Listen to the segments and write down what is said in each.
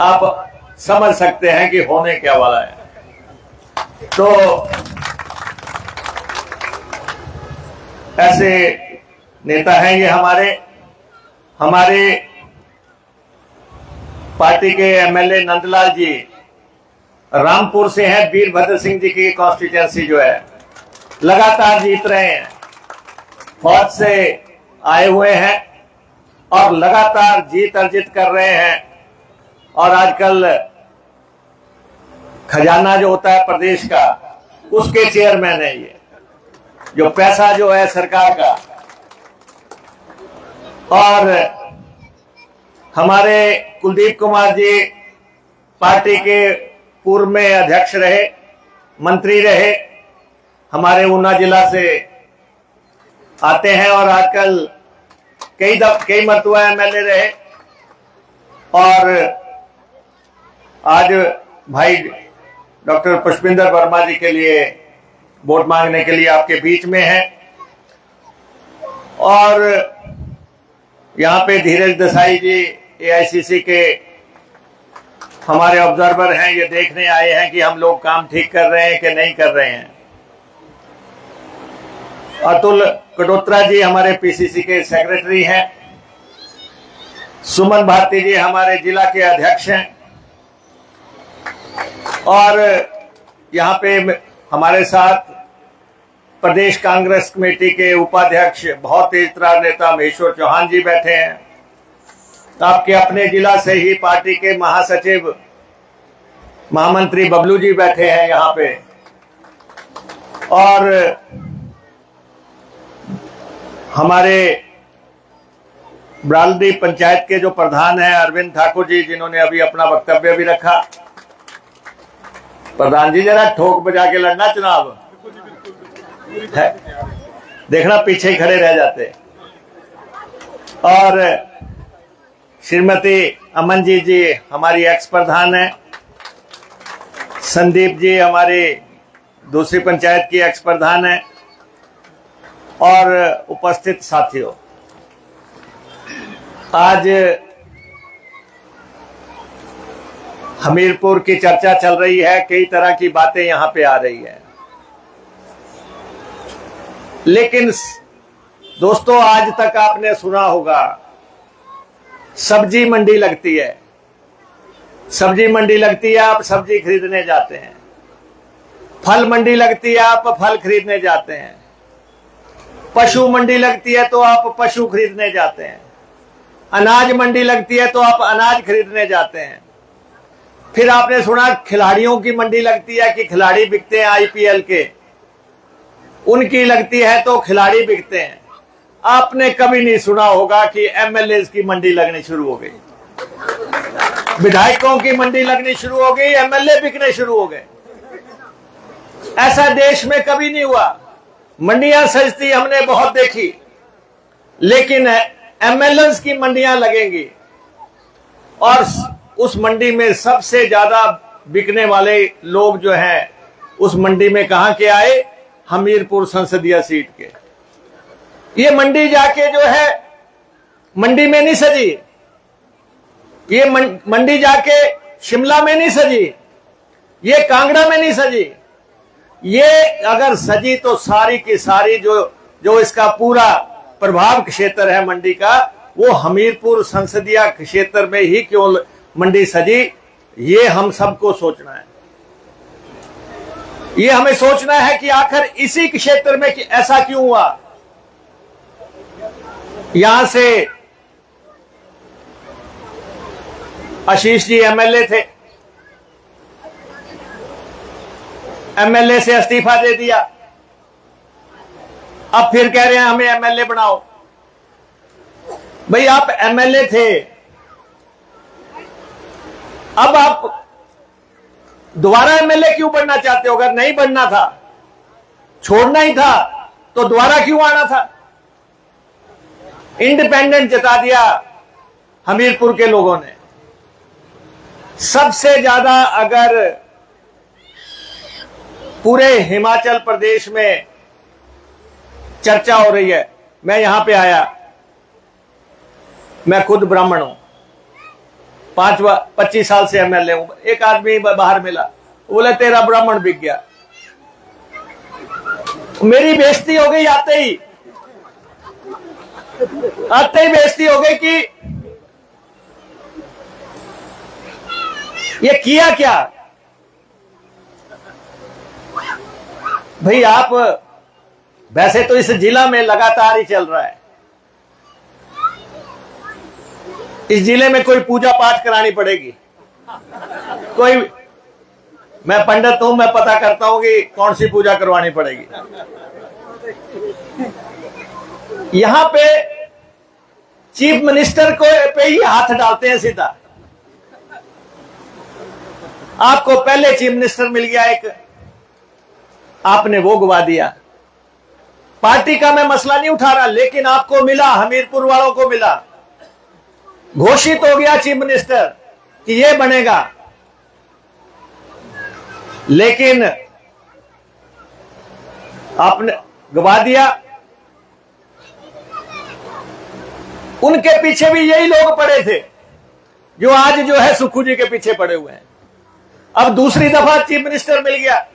आप समझ सकते हैं कि होने क्या वाला है। तो ऐसे नेता हैं ये हमारे पार्टी के एमएलए नंदलाल जी रामपुर से हैं। वीरभद्र सिंह जी की कॉन्स्टिट्यूएंसी जो है लगातार जीत रहे हैं, फौज से आए हुए हैं और लगातार जीत अर्जित कर रहे हैं। और आजकल खजाना जो होता है प्रदेश का, उसके चेयरमैन है ये, जो पैसा जो है सरकार का। और हमारे कुलदीप कुमार जी पार्टी के पूर्व में अध्यक्ष रहे, मंत्री रहे, हमारे ऊना जिला से आते हैं और आजकल कई मरतबा एमएलए रहे। और आज भाई डॉक्टर पुष्पिंदर वर्मा जी के लिए वोट मांगने के लिए आपके बीच में है। और यहाँ पे धीरज देसाई जी एआईसीसी के हमारे ऑब्जर्वर हैं, ये देखने आए हैं कि हम लोग काम ठीक कर रहे हैं कि नहीं कर रहे हैं। अतुल कटोत्रा जी हमारे पीसीसी के सेक्रेटरी हैं। सुमन भारती जी हमारे जिला के अध्यक्ष हैं। और यहाँ पे हमारे साथ प्रदेश कांग्रेस कमेटी के उपाध्यक्ष बहुत तेज तर्रार नेता महेश्वर चौहान जी बैठे हैं। आपके अपने जिला से ही पार्टी के महासचिव महामंत्री बबलू जी बैठे हैं यहाँ पे। और हमारे ब्रालडी पंचायत के जो प्रधान हैं अरविंद ठाकुर जी, जिन्होंने अभी अपना वक्तव्य भी रखा। प्रधान जी जरा ठोक बजा के लड़ना चुनाव है, देखना पीछे खड़े रह जाते। और श्रीमती अमन जी हमारी एक्स प्रधान है। संदीप जी हमारी दूसरी पंचायत की एक्स प्रधान है। और उपस्थित साथियों, आज हमीरपुर की चर्चा चल रही है, कई तरह की बातें यहां पे आ रही है। लेकिन दोस्तों, आज तक आपने सुना होगा सब्जी मंडी लगती है, सब्जी मंडी लगती है, आप सब्जी खरीदने जाते हैं। फल मंडी लगती है, आप फल खरीदने जाते हैं। पशु मंडी लगती है तो आप पशु खरीदने जाते हैं। अनाज मंडी लगती है तो आप अनाज खरीदने जाते हैं। फिर आपने सुना खिलाड़ियों की मंडी लगती है कि खिलाड़ी बिकते हैं आईपीएल के, उनकी लगती है तो खिलाड़ी बिकते हैं। आपने कभी नहीं सुना होगा कि एमएलए की मंडी लगनी शुरू हो गई, विधायकों की मंडी लगनी शुरू हो गई, एमएलए बिकने शुरू हो गए। ऐसा देश में कभी नहीं हुआ। मंडियां सजती हमने बहुत देखी, लेकिन एमएलए की मंडियां लगेंगी। और उस मंडी में सबसे ज्यादा बिकने वाले लोग जो हैं उस मंडी में कहां के आए? हमीरपुर संसदीय सीट के। ये मंडी जाके जो है मंडी में नहीं सजी, ये मंडी जाके शिमला में नहीं सजी, ये कांगड़ा में नहीं सजी। ये अगर सजी तो सारी की सारी जो इसका पूरा प्रभाव क्षेत्र है मंडी का, वो हमीरपुर संसदीय क्षेत्र में ही क्यों मंडी सजी, ये हम सबको सोचना है। ये हमें सोचना है कि आखिर इसी क्षेत्र में ऐसा क्यों हुआ। यहां से आशीष जी एमएलए थे, एमएलए से इस्तीफा दे दिया, अब फिर कह रहे हैं हमें एमएलए बनाओ। भाई आप एमएलए थे, अब आप दोबारा एमएलए क्यों बनना चाहते हो? अगर नहीं बनना था, छोड़ना ही था, तो दोबारा क्यों आना था? इंडिपेंडेंट जता दिया हमीरपुर के लोगों ने। सबसे ज्यादा अगर पूरे हिमाचल प्रदेश में चर्चा हो रही है, मैं यहां पे आया, मैं खुद ब्राह्मण हूं, 25 साल से एमएलए हूं। एक आदमी बाहर मिला, बोले तेरा ब्राह्मण बिक गया। मेरी बेइज्जती हो गई आते ही बेइज्जती हो गई कि ये किया क्या भाई। आप वैसे तो इस जिला में लगातार ही चल रहा है, इस जिले में कोई पूजा पाठ करानी पड़ेगी। कोई, मैं पंडित हूं, मैं पता करता हूं कि कौन सी पूजा करवानी पड़ेगी। यहां पे चीफ मिनिस्टर को पे ही हाथ डालते हैं सीधा। आपको पहले चीफ मिनिस्टर मिल गया एक, आपने वो गवा दिया। पार्टी का मैं मसला नहीं उठा रहा, लेकिन आपको मिला, हमीरपुर वालों को मिला, घोषित हो गया चीफ मिनिस्टर कि ये बनेगा, लेकिन आपने गवा दिया। उनके पीछे भी यही लोग पड़े थे जो आज जो है सुक्खू जी के पीछे पड़े हुए हैं। अब दूसरी दफा चीफ मिनिस्टर मिल गया।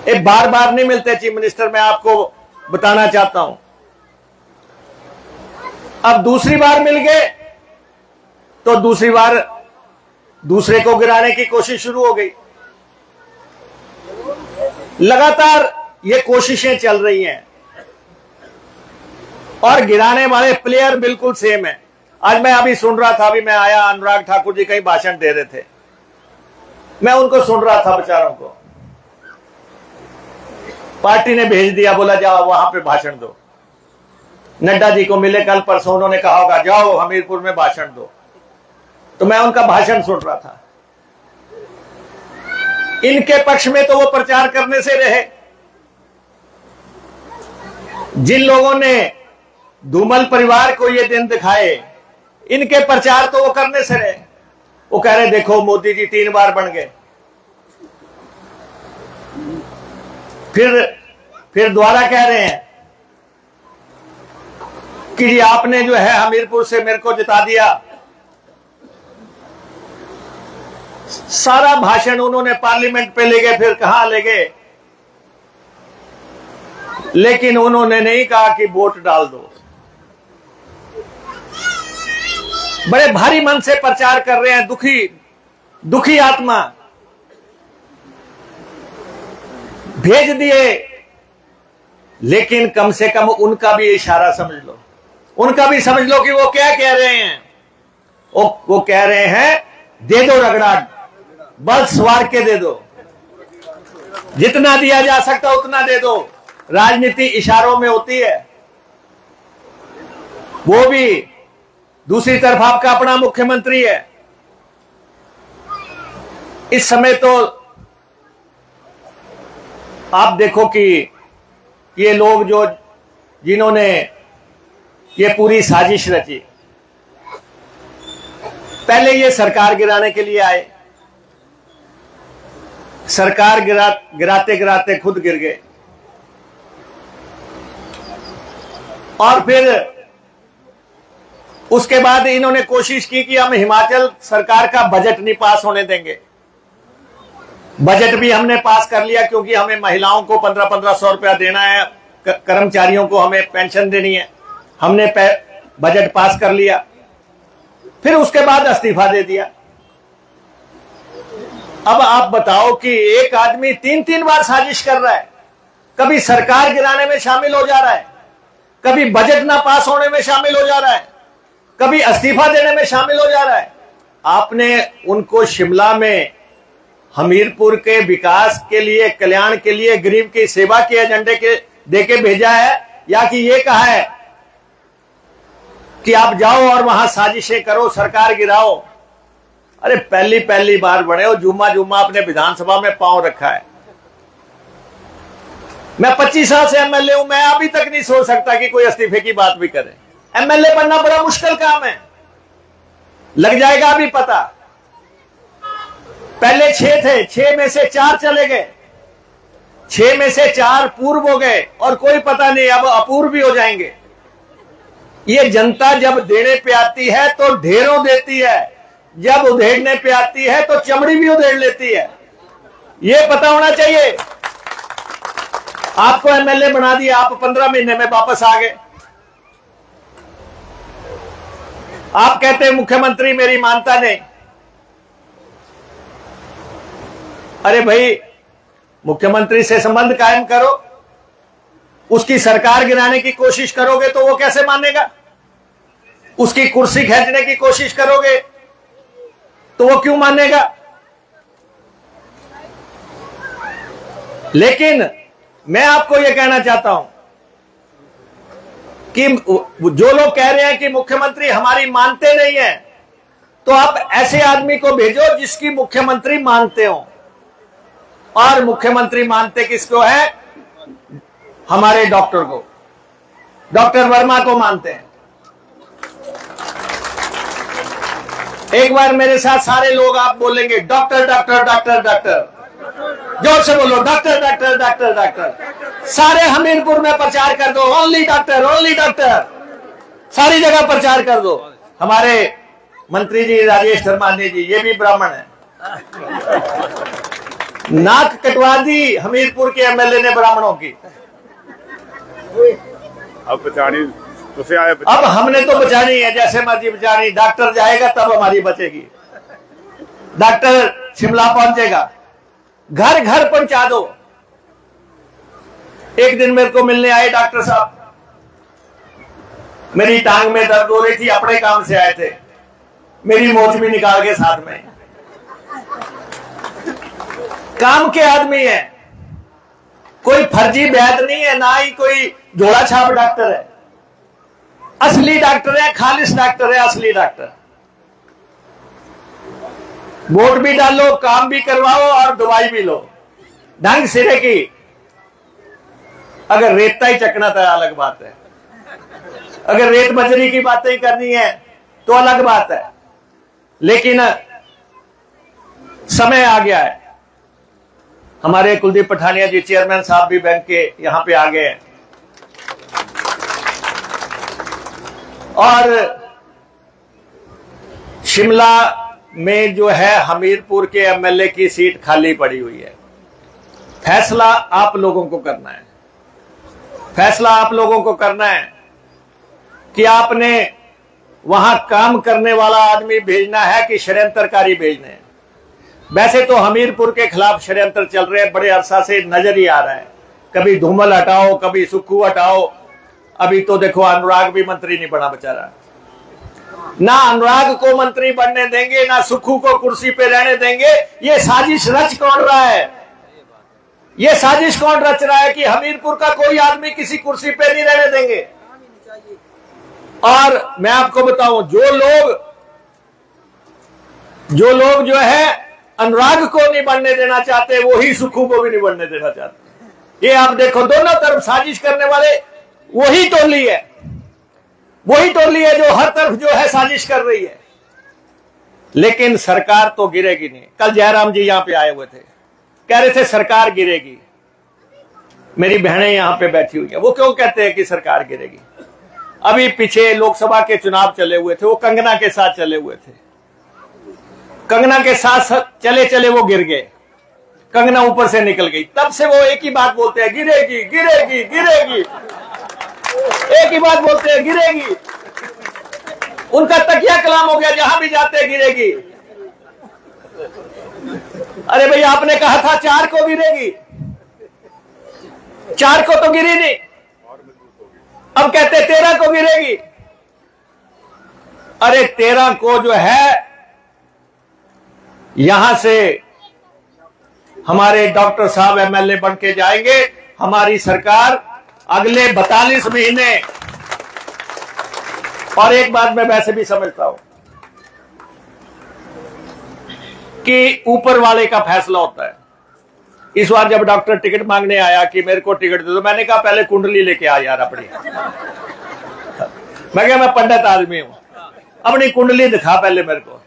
एक बार बार नहीं मिलते चीफ मिनिस्टर, मैं आपको बताना चाहता हूं। अब दूसरी बार मिल गए तो दूसरी बार दूसरे को गिराने की कोशिश शुरू हो गई। लगातार ये कोशिशें चल रही हैं और गिराने वाले प्लेयर बिल्कुल सेम है। आज मैं अभी सुन रहा था, अभी मैं आया, अनुराग ठाकुर जी कहीं भाषण दे रहे थे, मैं उनको सुन रहा था, बेचारों को पार्टी ने भेज दिया, बोला जाओ वहां पे भाषण दो। नड्डा जी को मिले कल परसों, उन्होंने कहा होगा जाओ हमीरपुर में भाषण दो, तो मैं उनका भाषण सुन रहा था। इनके पक्ष में तो वो प्रचार करने से रहे, जिन लोगों ने धूमल परिवार को ये दिन दिखाए, इनके प्रचार तो वो करने से रहे। वो कह रहे देखो मोदी जी 3 बार बन गए, फिर दोबारा कह रहे हैं कि जी आपने जो है हमीरपुर से मेरे को जिता दिया। सारा भाषण उन्होंने पार्लियामेंट पे ले गए, फिर कहां ले गए, लेकिन उन्होंने नहीं कहा कि वोट डाल दो। बड़े भारी मन से प्रचार कर रहे हैं, दुखी आत्मा भेज दिए, लेकिन कम से कम उनका भी इशारा समझ लो, उनका भी समझ लो कि वो क्या कह रहे हैं। वो कह रहे हैं दे दो रगड़ा, बल सवार के दे दो, जितना दिया जा सकता उतना दे दो। राजनीति इशारों में होती है। वो भी दूसरी तरफ आपका अपना मुख्यमंत्री है। इस समय तो आप देखो कि ये लोग जिन्होंने ये पूरी साजिश रची, पहले ये सरकार गिराने के लिए आए, सरकार गिराते गिराते खुद गिर गए, और फिर उसके बाद इन्होंने कोशिश की कि हम हिमाचल सरकार का बजट नहीं पास होने देंगे। बजट भी हमने पास कर लिया, क्योंकि हमें महिलाओं को 1500 रुपया देना है, कर्मचारियों को हमें पेंशन देनी है, हमने बजट पास कर लिया। फिर उसके बाद इस्तीफा दे दिया। अब आप बताओ कि एक आदमी 3-3 बार साजिश कर रहा है, कभी सरकार गिराने में शामिल हो जा रहा है, कभी बजट ना पास होने में शामिल हो जा रहा है, कभी इस्तीफा देने में शामिल हो जा रहा है। आपने उनको शिमला में हमीरपुर के विकास के लिए, कल्याण के लिए, गरीब की सेवा के एजेंडे के देके भेजा है, या कि ये कहा है कि आप जाओ और वहां साजिशें करो, सरकार गिराओ। अरे पहली बार बने हो, जुम्मा अपने विधानसभा में पांव रखा है। मैं 25 साल से एमएलए हूं, मैं अभी तक नहीं सोच सकता कि कोई इस्तीफे की बात भी करे। एमएलए बनना बड़ा मुश्किल काम है, लग जाएगा अभी पता। पहले 6 थे, 6 में से 4 चले गए, 6 में से 4 पूर्व हो गए, और कोई पता नहीं अब अपूर्व भी हो जाएंगे। ये जनता जब देने पे आती है तो ढेरों देती है, जब उधेड़ने पे आती है तो चमड़ी भी उधेड़ लेती है। ये पता होना चाहिए। आपको एमएलए बना दिया, आप 15 महीने में वापस आ गए। आप कहते हैं मुख्यमंत्री मेरी मानता नहीं। अरे भाई, मुख्यमंत्री से संबंध कायम करो, उसकी सरकार गिराने की कोशिश करोगे तो वो कैसे मानेगा? उसकी कुर्सी खींचने की कोशिश करोगे तो वो क्यों मानेगा? लेकिन मैं आपको यह कहना चाहता हूं कि जो लोग कह रहे हैं कि मुख्यमंत्री हमारी मानते नहीं है, तो आप ऐसे आदमी को भेजो जिसकी मुख्यमंत्री मानते हो। और मुख्यमंत्री मानते किसको है? हमारे डॉक्टर को, डॉक्टर वर्मा को मानते हैं। एक बार मेरे साथ सारे लोग आप बोलेंगे डॉक्टर डॉक्टर डॉक्टर डॉक्टर, जोर से बोलो डॉक्टर डॉक्टर डॉक्टर डॉक्टर। सारे हमीरपुर में प्रचार कर दो, ओनली डॉक्टर ओनली डॉक्टर, सारी जगह प्रचार कर दो। हमारे मंत्री जी राजेश धर्मानी जी, ये भी ब्राह्मण है, नाक कटवा दी हमीरपुर के एमएलए ने ब्राह्मणों की। अब बचानी तो आए, अब हमने तो बचानी है, जैसे मर्जी बचानी। डॉक्टर जाएगा तब हमारी बचेगी। डॉक्टर शिमला पहुंचेगा, घर घर पहुंचा दो। एक दिन मेरे को मिलने आए डॉक्टर साहब, मेरी टांग में दर्द हो रही थी, अपने काम से आए थे, मेरी मोच भी निकाल के साथ में। काम के आदमी है, कोई फर्जी वैद्य नहीं है, ना ही कोई झोला छाप डॉक्टर है। असली डॉक्टर है, खालिश डॉक्टर है, असली डॉक्टर। वोट भी डालो, काम भी करवाओ और दवाई भी लो ढंग सिरे की। अगर रेता ही चकना तो अलग बात है, अगर रेत बजरी की बातें ही करनी है तो अलग बात है। लेकिन समय आ गया है। हमारे कुलदीप पठानिया जी चेयरमैन साहब भी बैंक के यहां पे आ गए हैं, और शिमला में जो है हमीरपुर के एमएलए की सीट खाली पड़ी हुई है। फैसला आप लोगों को करना है, फैसला आप लोगों को करना है कि आपने वहां काम करने वाला आदमी भेजना है कि षड्यंत्रकारी भेजने हैं। वैसे तो हमीरपुर के खिलाफ षड्यंत्र चल रहे हैं, बड़े अरसा से नजर ही आ रहा है। कभी धूमल हटाओ, कभी सुक्खू हटाओ। अभी तो देखो अनुराग भी मंत्री नहीं बना बेचारा। ना अनुराग को मंत्री बनने देंगे, ना सुक्खू को कुर्सी पे रहने देंगे। ये साजिश रच कौन रहा है? ये साजिश कौन रच रहा है कि हमीरपुर का कोई आदमी किसी कुर्सी पे नहीं रहने देंगे? और मैं आपको बताऊं, जो लोग जो है अनुराग को नहीं बनने देना चाहते, वो ही सुक्खू को भी नहीं बनने देना चाहते। ये आप देखो, दोनों तरफ साजिश करने वाले वही टोली है, वही टोली है जो हर तरफ जो है साजिश कर रही है। लेकिन सरकार तो गिरेगी नहीं। कल जयराम जी यहां पे आए हुए थे, कह रहे थे सरकार गिरेगी। मेरी बहनें यहां पे बैठी हुई है, वो क्यों कहते हैं कि सरकार गिरेगी? अभी पीछे लोकसभा के चुनाव चले हुए थे, वो कंगना के साथ चले हुए थे। कंगना के साथ चले चले वो गिर गए, कंगना ऊपर से निकल गई। तब से वो एक ही बात बोलते हैं, गिरेगी गिरेगी गिरेगी, एक ही बात बोलते हैं, गिरेगी। उनका तकिया कलाम हो गया, जहां भी जाते गिरेगी। अरे भाई, आपने कहा था 4 को गिरेगी, 4 को तो गिरी नहीं, अब कहते 13 को गिरेगी। अरे 13 को जो है यहां से हमारे डॉक्टर साहब एमएलए बन के जाएंगे। हमारी सरकार अगले 42 महीने। और एक बात मैं वैसे भी समझता हूं कि ऊपर वाले का फैसला होता है। इस बार जब डॉक्टर टिकट मांगने आया कि मेरे को टिकट दे दो, मैंने कहा पहले कुंडली लेके आ यार अपनी। मैं क्या, मैं पंडित आदमी हूं, अपनी कुंडली दिखा पहले मेरे को।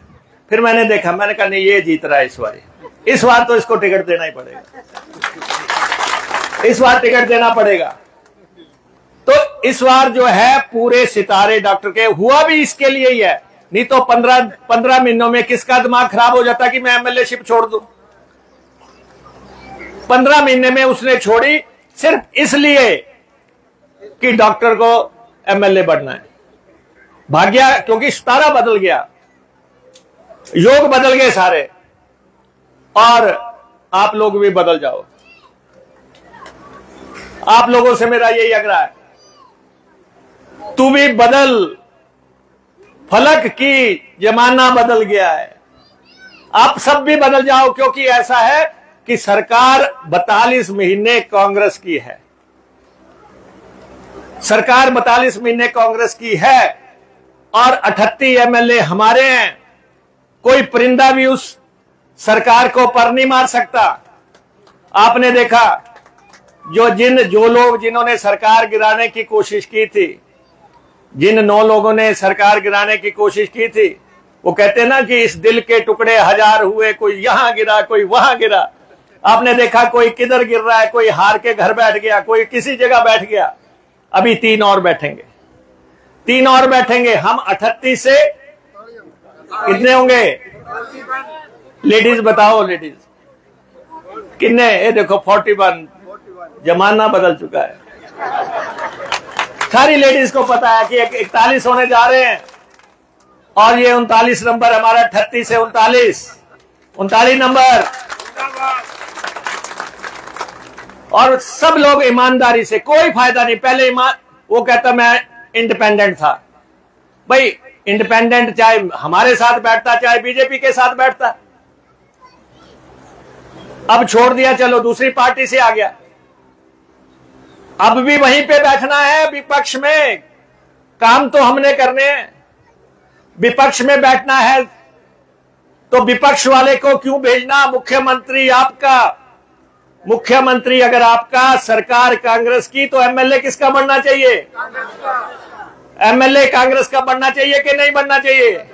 फिर मैंने देखा, मैंने कहा नहीं, ये जीत रहा है इस बार तो इसको टिकट देना ही पड़ेगा, इस बार टिकट देना पड़ेगा। तो इस बार जो है पूरे सितारे डॉक्टर के हुआ भी इसके लिए ही है, नहीं तो 15 महीनों में किसका दिमाग खराब हो जाता कि मैं एमएलए शिप छोड़ दूं। 15 महीने में उसने छोड़ी सिर्फ इसलिए कि डॉक्टर को एमएलए बनना है। भाग्य, क्योंकि सितारा बदल गया, योग बदल गए सारे, और आप लोग भी बदल जाओ। आप लोगों से मेरा यही आग्रह है, तू भी बदल, फलक की जमाना बदल गया है, आप सब भी बदल जाओ। क्योंकि ऐसा है कि सरकार 42 महीने कांग्रेस की है, सरकार 42 महीने कांग्रेस की है और 38 एमएलए हमारे हैं। कोई परिंदा भी उस सरकार को पर नहीं मार सकता। आपने देखा जो लोग जिन्होंने सरकार गिराने की कोशिश की थी, जिन 9 लोगों ने सरकार गिराने की कोशिश की थी, वो कहते ना कि इस दिल के टुकड़े 1000 हुए, कोई यहां गिरा कोई वहां गिरा। आपने देखा कोई किधर गिर रहा है, कोई हार के घर बैठ गया, कोई किसी जगह बैठ गया। अभी 3 और बैठेंगे, 3 और बैठेंगे। हम 38 से कितने होंगे? लेडीज बताओ, लेडीज कितने? ये देखो 41। जमाना बदल चुका है। सारी लेडीज को पता है कि 41 होने जा रहे हैं और ये 39 नंबर हमारा, 38 से 39 नंबर। और सब लोग ईमानदारी से, कोई फायदा नहीं। पहले वो कहता मैं इंडिपेंडेंट था। भाई इंडिपेंडेंट चाहे हमारे साथ बैठता चाहे बीजेपी के साथ बैठता, अब छोड़ दिया, चलो दूसरी पार्टी से आ गया। अब भी वहीं पे बैठना है विपक्ष में, काम तो हमने करने हैं। विपक्ष में बैठना है तो विपक्ष वाले को क्यों भेजना? मुख्यमंत्री आपका, मुख्यमंत्री अगर आपका, सरकार कांग्रेस की, तो एमएलए किसका बनना चाहिए? एमएलए कांग्रेस का बनना चाहिए कि नहीं बनना चाहिए?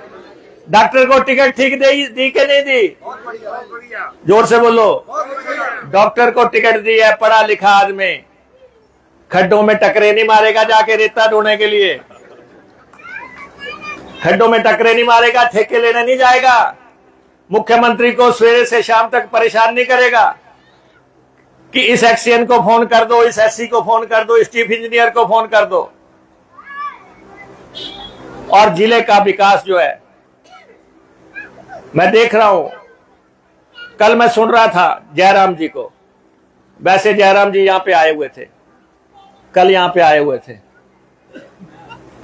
डॉक्टर को टिकट ठीक दी कि नहीं दी? जोर से बोलो। डॉक्टर को टिकट दी है, पढ़ा लिखा आदमी, खड्डों में टकरे नहीं मारेगा जाके रेता ढोने के लिए, खड्डों में टकरे नहीं मारेगा, ठेके लेने नहीं जाएगा, मुख्यमंत्री को सवेरे से शाम तक परेशान नहीं करेगा कि इस एक्सीएन को फोन कर दो, इस एससी को फोन कर दो, इस चीफ इंजीनियर को फोन कर दो। और जिले का विकास जो है, मैं देख रहा हूं, कल मैं सुन रहा था जयराम जी को। वैसे जयराम जी यहां पे आए हुए थे, कल यहां पे आए हुए थे।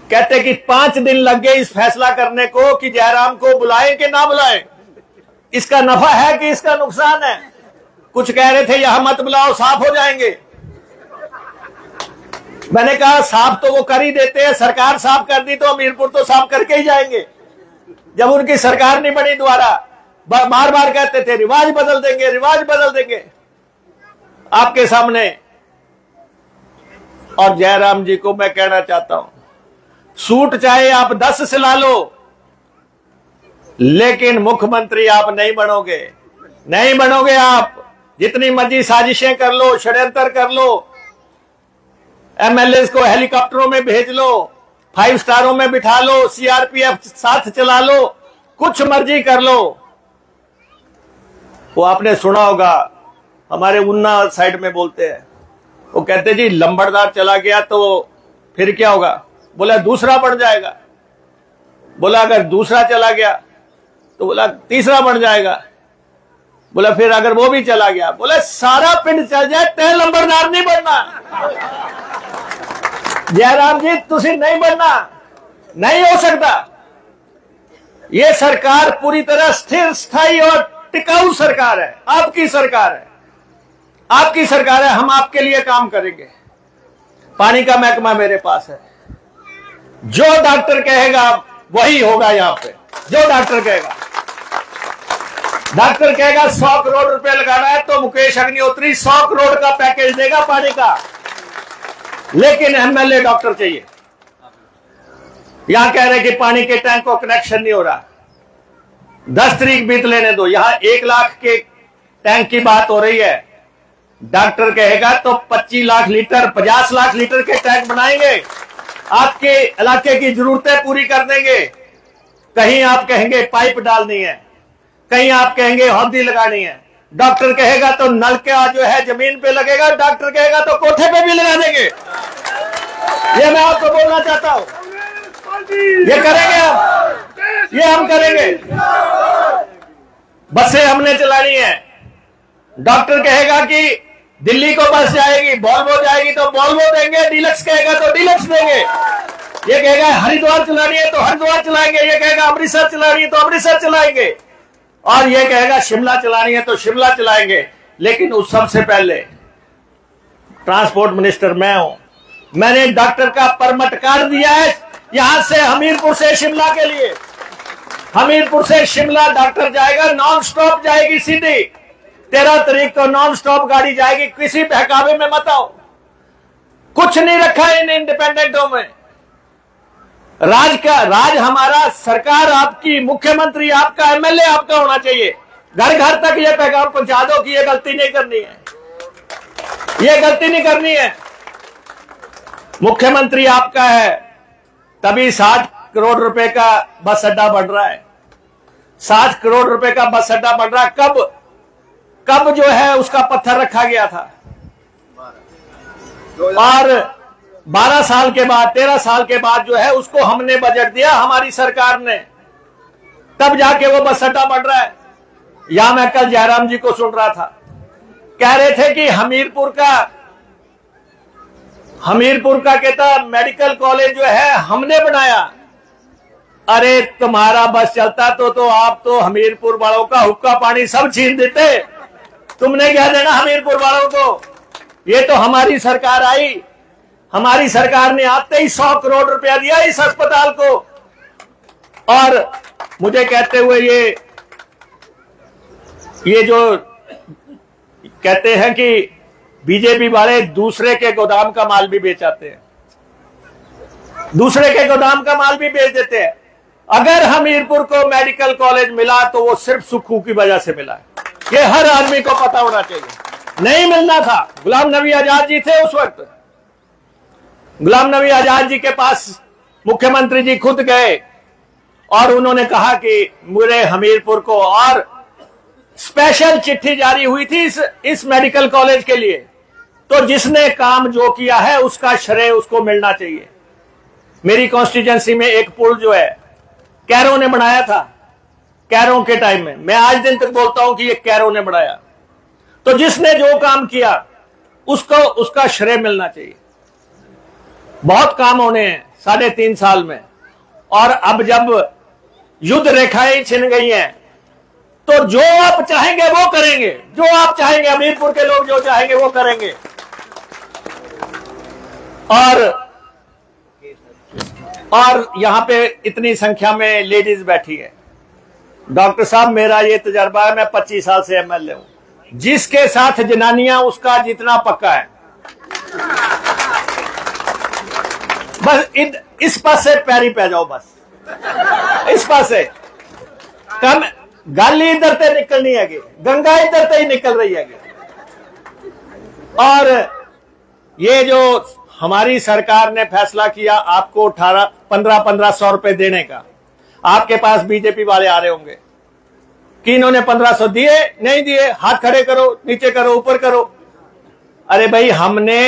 कहते कि 5 दिन लग गए इस फैसला करने को कि जयराम को बुलाएं कि ना बुलाएं, इसका नफा है कि इसका नुकसान है। कुछ कह रहे थे यहां मत बुलाओ, साफ हो जाएंगे। मैंने कहा साफ तो वो कर ही देते हैं, सरकार साफ कर दी तो हमीरपुर तो साफ करके ही जाएंगे। जब उनकी सरकार नहीं बनी दोबारा, बार बार कहते थे रिवाज बदल देंगे, रिवाज बदल देंगे आपके सामने। और जयराम जी को मैं कहना चाहता हूं, सूट चाहे आप 10 सिला लो, लेकिन मुख्यमंत्री आप नहीं बनोगे, नहीं बनोगे आप। जितनी मर्जी साजिशें कर लो, षड्यंत्र कर लो, एमएलए को हेलीकॉप्टरों में भेज लो, 5 स्टारों में बिठा लो, सीआरपीएफ साथ चला लो, कुछ मर्जी कर लो। वो आपने सुना होगा, हमारे उन्ना साइड में बोलते हैं, वो कहते जी लंबड़दार चला गया तो फिर क्या होगा? बोला दूसरा बढ़ जाएगा। बोला अगर दूसरा चला गया तो बोला तीसरा बढ़ जाएगा। बोला फिर अगर वो भी चला गया, बोला सारा पिंड चल जाए तय लंबड़दार नहीं बनना। जयराम जी तुसी नहीं बनना, नहीं हो सकता। ये सरकार पूरी तरह स्थिर, स्थायी और टिकाऊ सरकार है, आपकी सरकार है, आपकी सरकार है। हम आपके लिए काम करेंगे। पानी का महकमा मेरे पास है, जो डॉक्टर कहेगा वही होगा। यहां पे जो डॉक्टर कहेगा, डॉक्टर कहेगा 100 करोड़ रुपए लगाना है तो मुकेश अग्निहोत्री 100 करोड़ का पैकेज देगा पानी का। लेकिन एमएलए डॉक्टर चाहिए। यहां कह रहे कि पानी के टैंक को कनेक्शन नहीं हो रहा, 10 तारीख बीत लेने दो। यहां 1 लाख के टैंक की बात हो रही है, डॉक्टर कहेगा तो 25 लाख लीटर 50 लाख लीटर के टैंक बनाएंगे, आपके इलाके की जरूरतें पूरी कर देंगे। कहीं आप कहेंगे पाइप डालनी है, कहीं आप कहेंगे हौदी लगानी है। डॉक्टर कहेगा तो नल का जो है जमीन पे लगेगा, डॉक्टर कहेगा तो कोठे पे भी लगा देंगे। ये मैं आपको बोलना चाहता हूं, ये करेंगे हम, ये हम करेंगे। बसें हमने चलानी है। डॉक्टर कहेगा कि दिल्ली को बस जाएगी, वॉल्वो जाएगी तो वॉल्वो देंगे, डीलक्स कहेगा तो डीलक्स देंगे। ये कहेगा हरिद्वार चलानी है तो हरिद्वार चलाएंगे, ये कहेगा अमृतसर चलानी है तो अमृतसर चलाएंगे, और ये कहेगा शिमला चलानी है तो शिमला चलाएंगे। लेकिन उस सबसे पहले ट्रांसपोर्ट मिनिस्टर मैं हूं, मैंने डॉक्टर का परमिट कार्ड दिया है यहां से हमीरपुर से शिमला के लिए। हमीरपुर से शिमला डॉक्टर जाएगा, नॉन स्टॉप जाएगी सीधी। 13 तारीख को नॉन स्टॉप गाड़ी जाएगी, किसी बहकावे में मत आओ। कुछ नहीं रखा इन इंडिपेंडेंटों में। राज हमारा, सरकार आपकी, मुख्यमंत्री आपका, एमएलए आपका होना चाहिए। घर घर तक ये पैगाम पहुंचा दो कि ये गलती नहीं करनी है, ये गलती नहीं करनी है। मुख्यमंत्री आपका है, तभी 60 करोड़ रुपए का बस अड्डा बन रहा है। 60 करोड़ रुपए का बस अड्डा बन रहा है। कब जो है उसका पत्थर रखा गया था, और 12 साल के बाद, 13 साल के बाद जो है उसको हमने बजट दिया, हमारी सरकार ने, तब जाके वो बस अड्डा बन रहा है। यहां मैं कल जयराम जी को सुन रहा था, कह रहे थे कि हमीरपुर का कहता मेडिकल कॉलेज जो है हमने बनाया। अरे तुम्हारा बस चलता तो आप तो हमीरपुर वालों का हुक्का पानी सब छीन देते। तुमने क्या देना हमीरपुर वालों को? ये तो हमारी सरकार आई, हमारी सरकार ने आते ही 100 करोड़ रुपया दिया इस अस्पताल को। और मुझे कहते हुए ये जो कहते हैं कि बीजेपी वाले दूसरे के गोदाम का माल भी बेचाते हैं, दूसरे के गोदाम का माल भी बेच देते हैं। अगर हमीरपुर को मेडिकल कॉलेज मिला तो वो सिर्फ सुक्खू की वजह से मिला है, ये हर आदमी को पता होना चाहिए। नहीं मिलना था। गुलाम नबी आजाद जी थे उस वक्त, गुलाम नबी आजाद जी के पास मुख्यमंत्री जी खुद गए और उन्होंने कहा कि मुझे हमीरपुर को, और स्पेशल चिट्ठी जारी हुई थी इस मेडिकल कॉलेज के लिए। तो जिसने काम जो किया है उसका श्रेय उसको मिलना चाहिए। मेरी कॉन्स्टिट्यूएंसी में एक पुल जो है कैरों ने बनाया था, कैरों के टाइम में, मैं आज दिन तक बोलता हूं कि ये कैरों ने बनाया। तो जिसने जो काम किया उसको उसका श्रेय मिलना चाहिए। बहुत काम होने हैं 3.5 साल में, और अब जब युद्ध रेखाएं छिन गई हैं तो जो आप चाहेंगे वो करेंगे, जो आप चाहेंगे, हमीरपुर के लोग जो चाहेंगे वो करेंगे। और यहां पे इतनी संख्या में लेडीज बैठी है। डॉक्टर साहब, मेरा ये तजर्बा है, मैं 25 साल से एमएलए हूं। जिसके साथ जनानियां उसका जितना पक्का है। बस इस पास से पैरी पै जाओ, बस इस पास से कम गाली इधर से निकलनी है, गंगा इधर से ही निकल रही है। और ये जो हमारी सरकार ने फैसला किया आपको 1500 रुपए देने का, आपके पास बीजेपी वाले आ रहे होंगे कि इन्होंने 1500 दिए, नहीं दिए, हाथ खड़े करो, नीचे करो, ऊपर करो। अरे भाई, हमने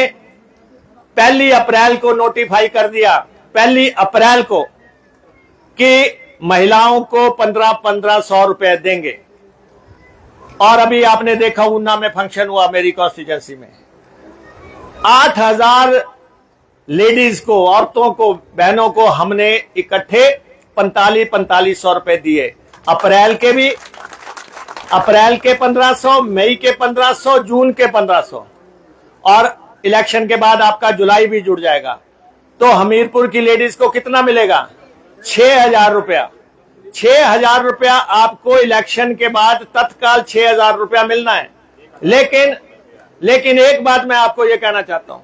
1 अप्रैल को नोटिफाई कर दिया, 1 अप्रैल को, कि महिलाओं को 1500 रुपए देंगे। और अभी आपने देखा ऊना में फंक्शन हुआ मेरी कॉन्स्टिट्यूएंसी में, 8000 लेडीज को, औरतों को, बहनों को हमने इकट्ठे 4500 रुपए दिए। अप्रैल के भी, अप्रैल के 1500, मई के 1500, जून के 1500, और इलेक्शन के बाद आपका जुलाई भी जुड़ जाएगा। तो हमीरपुर की लेडीज को कितना मिलेगा? 6000 रुपया। 6000 रुपया आपको इलेक्शन के बाद तत्काल 6000 रुपया मिलना है। लेकिन एक बात मैं आपको यह कहना चाहता हूं,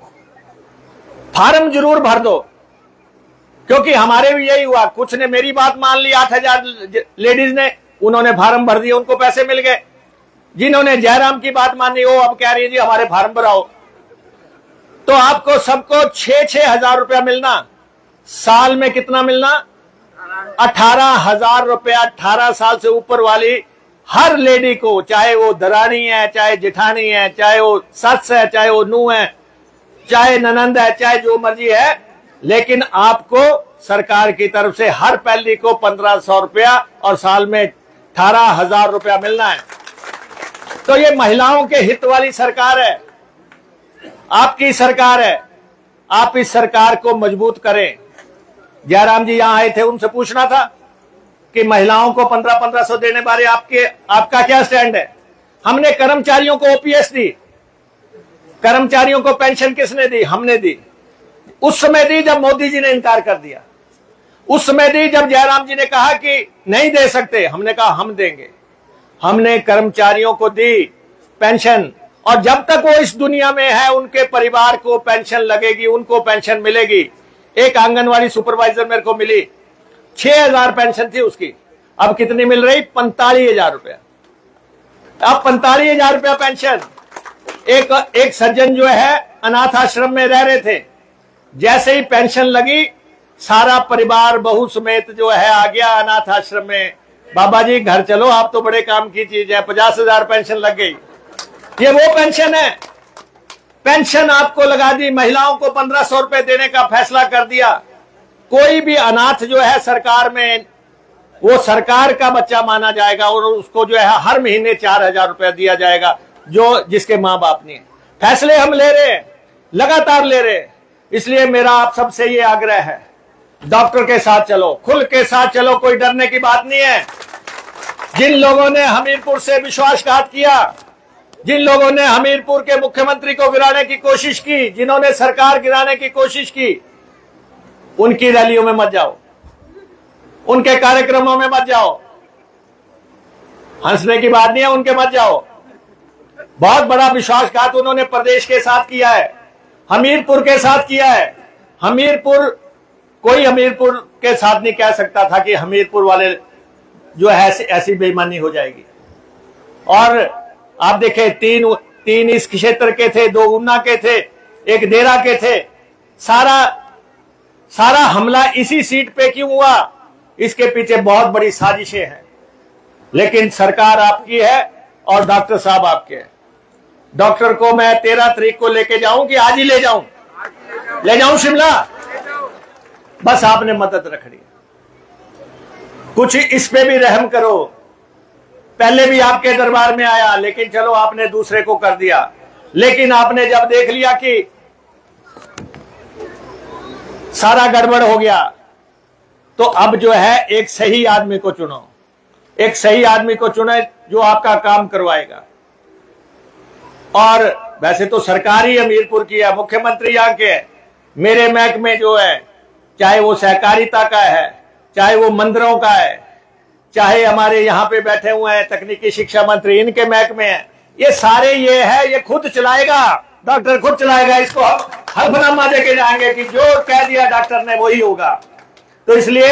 फार्म जरूर भर दो, क्योंकि हमारे भी यही हुआ। कुछ ने मेरी बात मान ली, 8000 लेडीज ने, उन्होंने फार्म भर दिए, उनको पैसे मिल गए। जिन्होंने जयराम की बात मानी वो अब कह रही है जी हमारे फार्म भराओ। तो आपको सबको 6-6 हजार रुपया मिलना, साल में कितना मिलना? 18,000 रुपया 18 साल से ऊपर वाली हर लेडी को, चाहे वो दरानी है, चाहे जेठानी है, चाहे वो सस है, चाहे वो नूह है, चाहे ननंद है, चाहे जो मर्जी है, लेकिन आपको सरकार की तरफ से हर पहली को 1,500 रुपया और साल में 18,000 रुपया मिलना है। तो ये महिलाओं के हित वाली सरकार है, आपकी सरकार है। आप इस सरकार को मजबूत करें। जयराम जी यहां आए थे, उनसे पूछना था कि महिलाओं को 1500 देने बारे आपका क्या स्टैंड है। हमने कर्मचारियों को ओपीएस दी, कर्मचारियों को पेंशन किसने दी? हमने दी। उस समय दी जब मोदी जी ने इनकार कर दिया, उस समय दी जब जयराम जी ने कहा कि नहीं दे सकते, हमने कहा हम देंगे। हमने कर्मचारियों को दी पेंशन, और जब तक वो इस दुनिया में है उनके परिवार को पेंशन लगेगी, उनको पेंशन मिलेगी। एक आंगनवाड़ी सुपरवाइजर मेरे को मिली, 6,000 पेंशन थी उसकी, अब कितनी मिल रही? 45,000 रुपया। अब 45,000 रुपया पेंशन। एक सज्जन जो है अनाथ आश्रम में रह रहे थे, जैसे ही पेंशन लगी सारा परिवार बहू समेत जो है आ गया अनाथ आश्रम में। बाबा जी घर चलो, आप तो बड़े काम की चीज है, 50,000 पेंशन लग गई। ये वो पेंशन है। पेंशन आपको लगा दी, महिलाओं को 1,500 रुपए देने का फैसला कर दिया। कोई भी अनाथ जो है सरकार में, वो सरकार का बच्चा माना जाएगा और उसको जो है हर महीने 4,000 रुपया दिया जाएगा, जो जिसके मां बाप नहीं। फैसले हम ले रहे हैं, लगातार ले रहे हैं। इसलिए मेरा आप सबसे ये आग्रह है, डॉक्टर के साथ चलो, खुल के साथ चलो, कोई डरने की बात नहीं है। जिन लोगों ने हमीरपुर से विश्वासघात किया, जिन लोगों ने हमीरपुर के मुख्यमंत्री को गिराने की कोशिश की, जिन्होंने सरकार गिराने की कोशिश की, उनकी रैलियों में मत जाओ, उनके कार्यक्रमों में मत जाओ। हंसने की बात नहीं है, उनके मत जाओ। बहुत बड़ा विश्वासघात उन्होंने प्रदेश के साथ किया है, हमीरपुर के साथ किया है। कोई हमीरपुर के साथ नहीं कह सकता था कि हमीरपुर वाले जो है ऐसी बेईमानी हो जाएगी। और आप देखें, तीन इस क्षेत्र के थे, 2 ऊना के थे, 1 देरा के थे। सारा हमला इसी सीट पे क्यों हुआ? इसके पीछे बहुत बड़ी साजिशें हैं। लेकिन सरकार आपकी है और डॉक्टर साहब आपके हैं। डॉक्टर को मैं 13 तारीख को लेके जाऊं कि आज ही ले जाऊं? ले जाऊं शिमला? बस आपने मदद रखनी, कुछ इस पे भी रहम करो। पहले भी आपके दरबार में आया, लेकिन चलो आपने दूसरे को कर दिया। लेकिन आपने जब देख लिया कि सारा गड़बड़ हो गया, तो अब जो है एक सही आदमी को चुनो, एक सही आदमी को चुने जो आपका काम करवाएगा। और वैसे तो सरकार ही हमीरपुर की है, मुख्यमंत्री यहाँ के है। मेरे महकमे जो है, चाहे वो सहकारिता का है, चाहे वो मंदिरों का है, चाहे हमारे यहाँ पे बैठे हुए हैं तकनीकी शिक्षा मंत्री, इनके महकमे हैं, ये सारे ये है, ये खुद चलाएगा, डॉक्टर खुद चलाएगा। इसको हल्फनामा देके जाएंगे कि जो कह दिया डॉक्टर ने वही होगा। तो इसलिए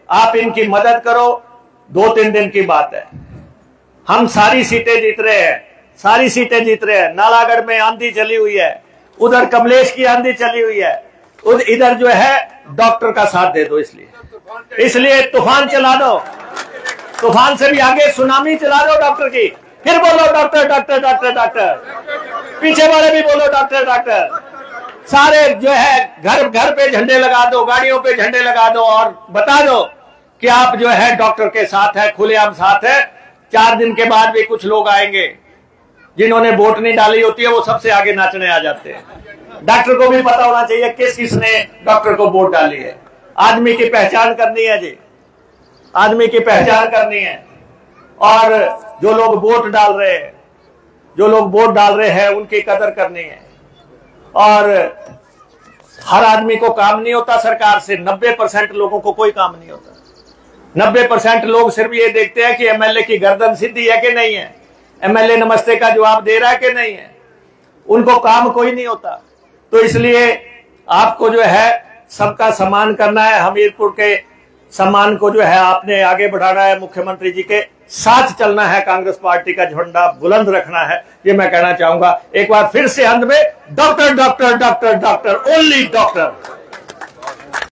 आप इनकी मदद करो। 2-3 दिन की बात है, हम सारी सीटें जीत रहे हैं, सारी सीटें जीत रहे हैं। नालागढ़ में आंधी चली हुई है, उधर कमलेश की आंधी चली हुई है, इधर जो है डॉक्टर का साथ दे दो। इसलिए तूफान चला दो, तूफान से भी आगे सुनामी चला दो डॉक्टर की। फिर बोलो डॉक्टर डॉक्टर डॉक्टर डॉक्टर, पीछे वाले भी बोलो डॉक्टर डॉक्टर। सारे जो है घर घर पे झंडे लगा दो, गाड़ियों पे झंडे लगा दो और बता दो कि आप जो है डॉक्टर के साथ है, खुलेआम साथ है। 4 दिन के बाद भी कुछ लोग आएंगे, जिन्होंने वोट नहीं डाली होती है वो सबसे आगे नाचने आ जाते हैं। डॉक्टर को भी पता होना चाहिए किसने डॉक्टर को वोट डाली है। आदमी की पहचान करनी है जी, आदमी की पहचान करनी है। और जो लोग वोट डाल रहे हैं, जो लोग वोट डाल रहे हैं उनकी कदर करनी है। और हर आदमी को काम नहीं होता सरकार से, 90% लोगों को कोई काम नहीं होता। 90% लोग सिर्फ ये देखते हैं कि एमएलए की गर्दन सीधी है कि नहीं है, एमएलए नमस्ते का जवाब दे रहा है कि नहीं है, उनको काम कोई नहीं होता। तो इसलिए आपको जो है सबका सम्मान करना है, हमीरपुर के सम्मान को जो है आपने आगे बढ़ाना है मुख्यमंत्री जी के साथ चलना है, कांग्रेस पार्टी का झंडा बुलंद रखना है, ये मैं कहना चाहूंगा। एक बार फिर से अंत में doctor doctor doctor doctor only doctor.